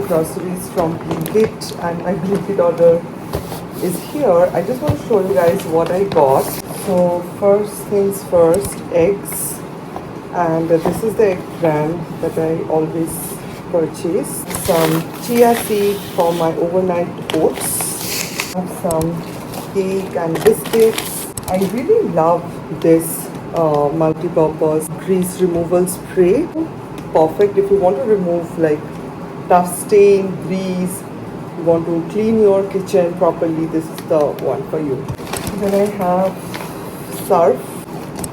groceries from Blinkit, and my Blinkit order is here. I just want to show you guys what I got. So first things first, eggs, and this is the egg brand that I always purchase. Some chia seed for my overnight oats. Have some cake and biscuits. I really love this multi-purpose grease removal spray. Perfect if you want to remove like tough stain, grease, you want to clean your kitchen properly, this is the one for you. Then I have surf,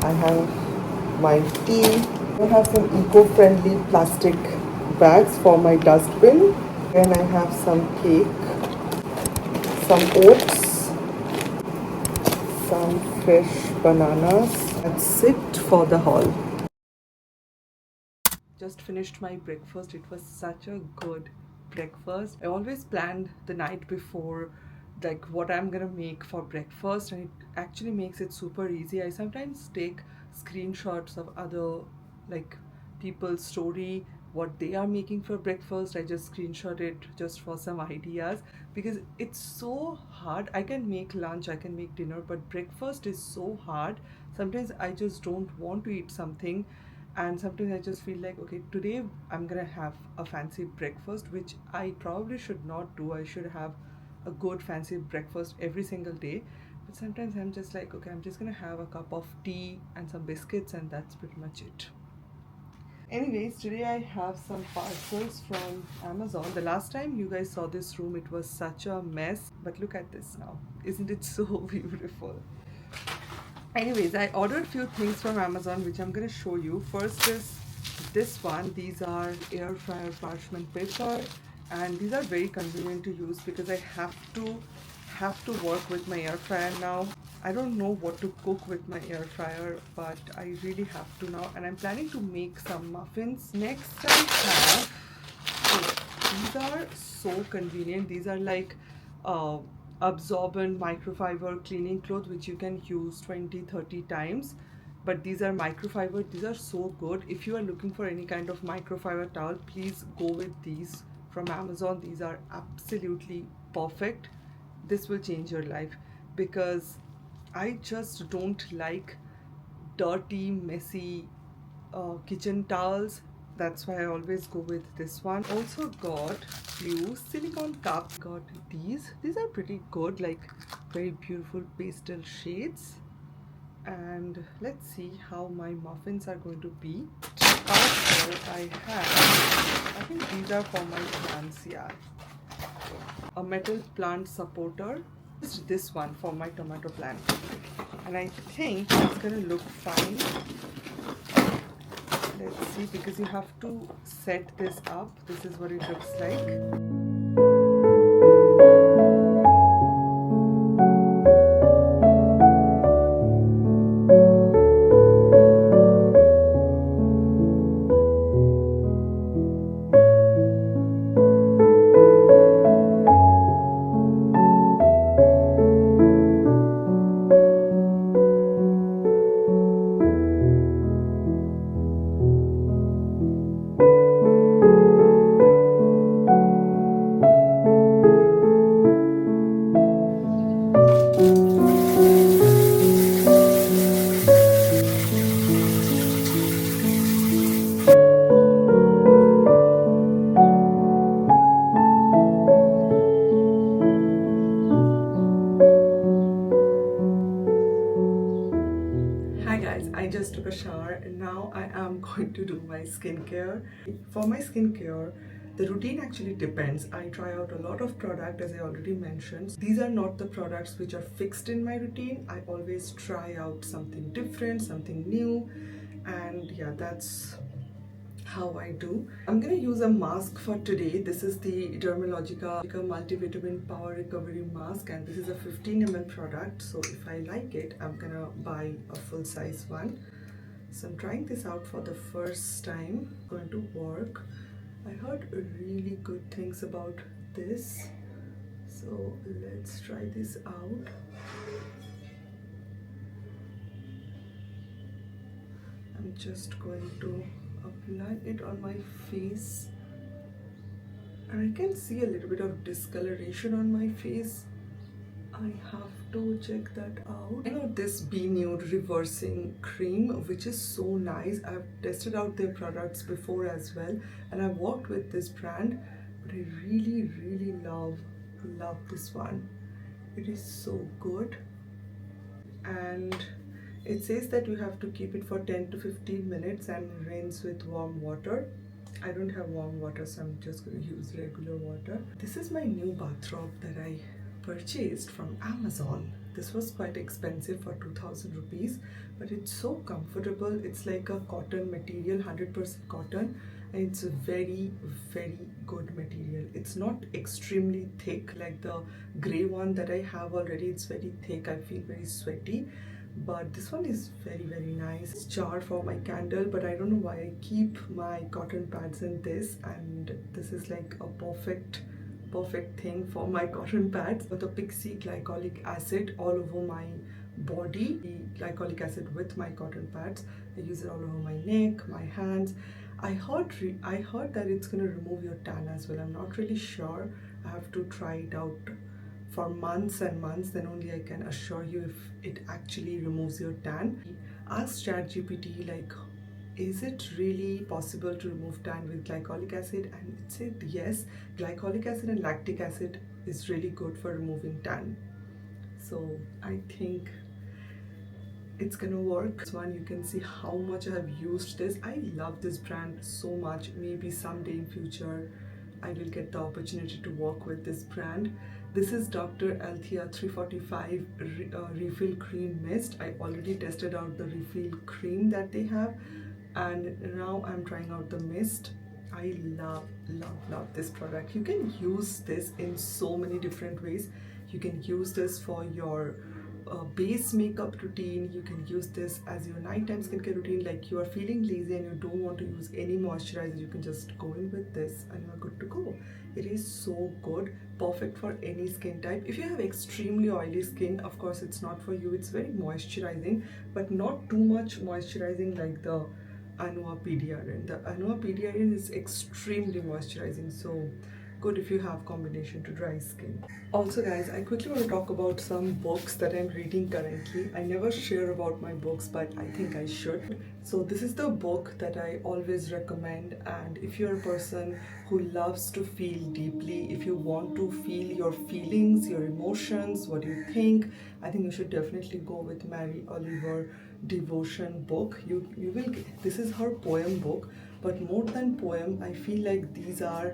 I have my tea, I have some eco-friendly plastic bags for my dustbin. Then I have some cake, some oats, some fresh bananas. That's it for the haul. Just finished my breakfast. It was such a good breakfast. I always planned the night before like what I'm gonna make for breakfast, and it actually makes it super easy. I sometimes take screenshots of other like people's story, what they are making for breakfast. I just screenshot it just for some ideas because it's so hard. I can make lunch, I can make dinner, but breakfast is so hard. Sometimes I just don't want to eat something, and sometimes I just feel like, okay, today I'm gonna have a fancy breakfast, which I probably should not do. I should have a good fancy breakfast every single day, but sometimes I'm just like, okay, I'm just gonna have a cup of tea and some biscuits, and that's pretty much it. Anyways, today I have some parcels from Amazon. The last time you guys saw this room, it was such a mess, but look at this now. Isn't it so beautiful? Anyways, I ordered few things from Amazon which I'm gonna show you. First is this one. These are air fryer parchment paper, and these are very convenient to use because I have to work with my air fryer now. I don't know what to cook with my air fryer, but I really have to now, and I'm planning to make some muffins. Next I have, these are so convenient. These are like absorbent microfiber cleaning cloth which you can use 20-30 times, but these are microfiber. These are so good. If you are looking for any kind of microfiber towel, please go with these from Amazon. These are absolutely perfect. This will change your life because I just don't like dirty, messy kitchen towels. That's why I always go with this one. Also got few silicone cups. Got these are pretty good, like very beautiful pastel shades. And let's see how my muffins are going to be. Also I think these are for my plants. Yeah, a metal plant supporter. Just this one for my tomato plant, and I think it's gonna look fine. Let's see, because you have to set this up. This is what it looks like. Hi guys, I just took a shower and now I am going to do my skincare. For my skincare, the routine actually depends. I try out a lot of product, as I already mentioned. These are not the products which are fixed in my routine. I always try out something different, something new, and yeah, that's how I do. I'm gonna use a mask for today. This is the Dermalogica Multivitamin Power Recovery Mask, and this is a 15 ml product. So if I like it, I'm gonna buy a full size one. So I'm trying this out for the first time. Going to work. I heard really good things about this. So let's try this out. I'm just going to apply it on my face. And I can see a little bit of discoloration on my face. I have to check that out. I know this Be Nude Reversing Cream, which is so nice. I've tested out their products before as well, and I've worked with this brand, but I really love this one. It is so good. And it says that you have to keep it for 10 to 15 minutes and rinse with warm water. I don't have warm water, so I'm just going to use regular water. This is my new bathrobe that I purchased from Amazon. This was quite expensive for 2000 rupees, but it's so comfortable. It's like a cotton material, 100% cotton, and it's a very good material. It's not extremely thick like the gray one that I have already. It's very thick. I feel very sweaty, but this one is very nice. It's jar for my candle, but I don't know why I keep my cotton pads in this, and this is like a perfect thing for my cotton pads. But the Pixie glycolic acid all over my body, the glycolic acid with my cotton pads. I use it all over my neck, my hands. I heard that it's gonna remove your tan as well. I'm not really sure. I have to try it out for months and months, then only I can assure you if it actually removes your tan. Ask ChatGPT, like, is it really possible to remove tan with glycolic acid? And it said yes, glycolic acid and lactic acid is really good for removing tan. So I think it's gonna work. This one, you can see how much I have used this. I love this brand so much. Maybe someday in future I will get the opportunity to work with this brand. This is Dr. Althea 345 Refill Cream Mist. I already tested out the refill cream that they have, and now I'm trying out the mist. I love this product. You can use this in so many different ways. You can use this for your base makeup routine. You can use this as your nighttime skincare routine. Like you are feeling lazy and you don't want to use any moisturizer, you can just go in with this and you're good to go. It is so good, perfect for any skin type. If you have extremely oily skin, of course it's not for you. It's very moisturizing, but not too much moisturizing like the Anua PDRN. The Anua PDRN is extremely moisturizing, so good if you have combination to dry skin. Also guys, I quickly want to talk about some books that I'm reading currently. I never share about my books, but I think I should. So this is the book that I always recommend, and if you're a person who loves to feel deeply, if you want to feel your feelings, your emotions, what you think, I think you should definitely go with Mary Oliver Devotion book. You will get, this is her poem book, but more than poem, I feel like these are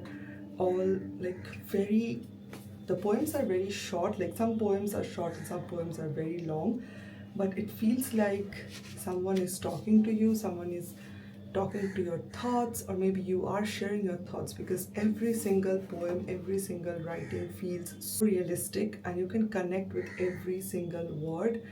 all like the poems are very short. Like some poems are short and some poems are very long, but it feels like someone is talking to you, someone is talking to your thoughts, or maybe you are sharing your thoughts, because every single poem, every single writing feels so realistic and you can connect with every single word.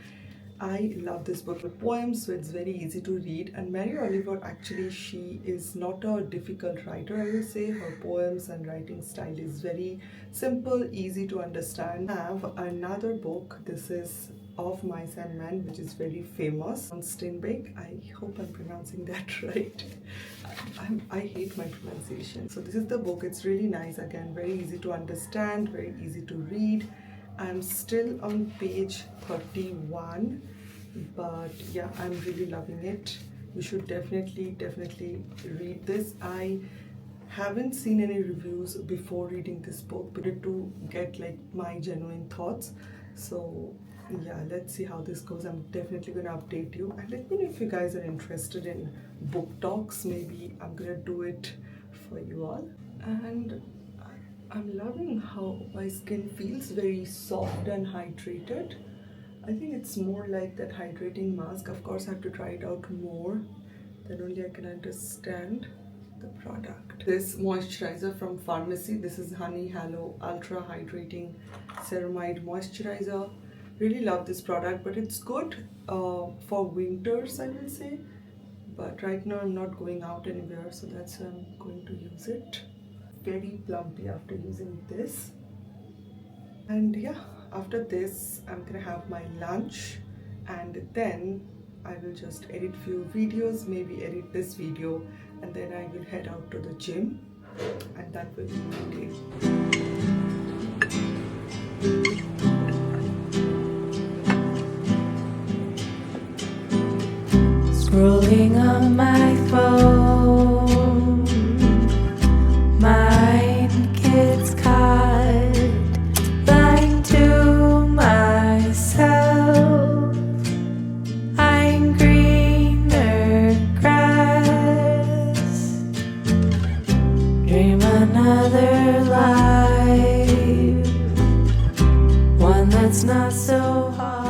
I love this book with poems, so it's very easy to read. And Mary Oliver, actually, she is not a difficult writer, I will say. Her poems and writing style is very simple, easy to understand. I have another book. This is Of Mice and Men, which is very famous on Steinbeck. I hope I'm pronouncing that right. I hate my pronunciation. So this is the book. It's really nice. Again, very easy to understand, very easy to read. I'm still on page 31, but yeah, I'm really loving it. You should definitely read this. I haven't seen any reviews before reading this book, but to get like my genuine thoughts. So yeah, let's see how this goes. I'm definitely gonna update you, and let me know if you guys are interested in book talks. Maybe I'm gonna do it for you all. And I'm loving how my skin feels, very soft and hydrated. I think it's more like that hydrating mask. Of course, I have to try it out more, then only I can understand the product. This moisturizer from Farmacy. This is Honey Halo Ultra Hydrating Ceramide Moisturizer. Really love this product, but it's good for winters, I will say. But right now I'm not going out anywhere, so that's why I'm going to use it. Very plumpy after using this. And yeah, after this I'm gonna have my lunch, and then I will just edit few videos, maybe edit this video, and then I will head out to the gym. and that will be okay. Scrolling on my phone, mind gets caught, lying to myself. I'm greener grass, dream another life, one that's not so hard.